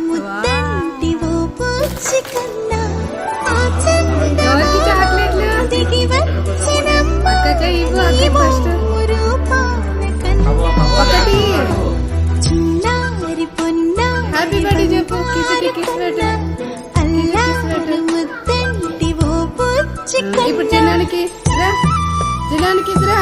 ముద్దంటి ఓ పూచి కన్నా దిగి వచ్చినమ్మ చిన్నారి పొన్న అల్లాడు ముద్దంటి ఓ పూచి ఇప్పుడు జనానికి రా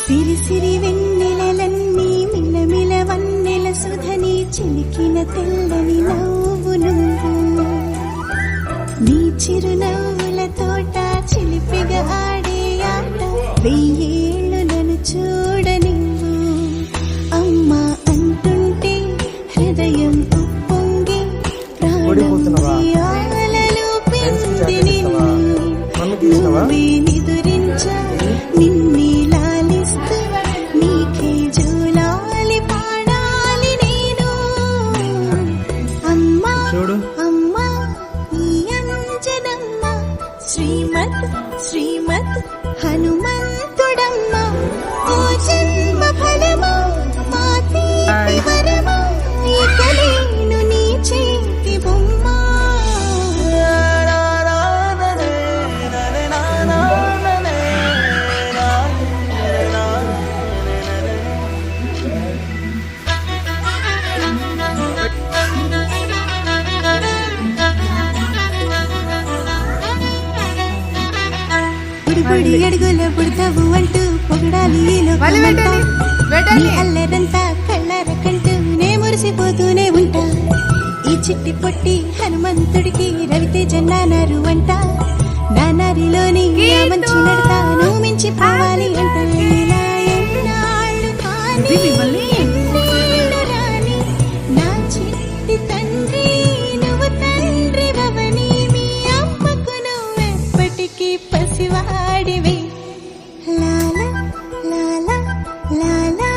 సిరి సిరి వెన్నెలన్నీ మిలమిల వన్నెల సుధని చిలికిన తెల్లని నవ్వు నువ్వు నీ చిరునవ్వుల తోట చిలిపిగా ఆడే ఆట వెయ్యేళ్ళు నన్ను చూడ నువ్వు అమ్మా అంటుంటే హృదయం ఉప్పొంగి ప్రాణాలలో పెంది నిన్ను నువ్వే నిదురించా నిన్నే శ్రీమద్ హనుమంతుడమ్మ ఓ జన్మ ఫలమా మా తీపి వరమా ఇక నేను నీ చేతి బొమ్మ పొడి అడుగుల పుడతావు అంటూ పొగడాలి అల్లరంతా కళ్ళారకంటూ నే మురిసిపోతూనే ఉంటా ఈ చిట్టి పొట్టి హనుమంతుడికి రవితేజ నానారు అంట నానారిలోని మంచి నడతా నువ్వు మించి పోవాలి అంట నా చిట్టి తండ్రి నువ్వు తండ్రి భవని మీ అమ్మకు నువ్వెప్పటికీ పసివాడివి లాలా లాలా లాలా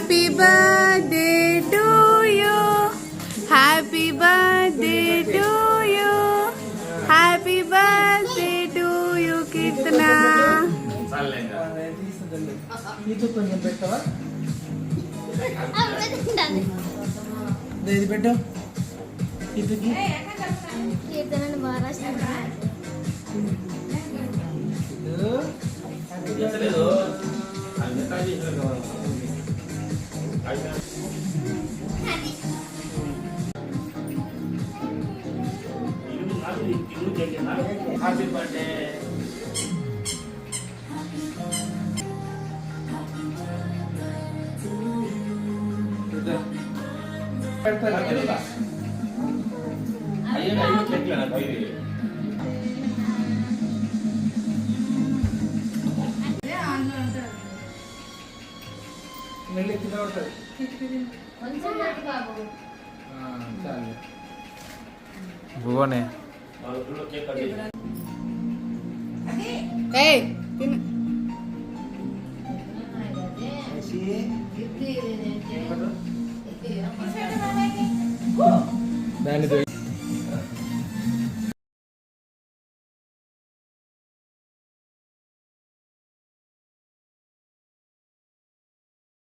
Happy birthday to you. Happy birthday to you. Happy birthday to you, Kirtana. ఇది కొంచెం పెట్టవా ఇది పెట్టు ఇదికి కీర్తనను బాగా రాసినా హ్యాపీ బర్త్డే మెల్లి కింద పడుతుంది భువనే దాన్ని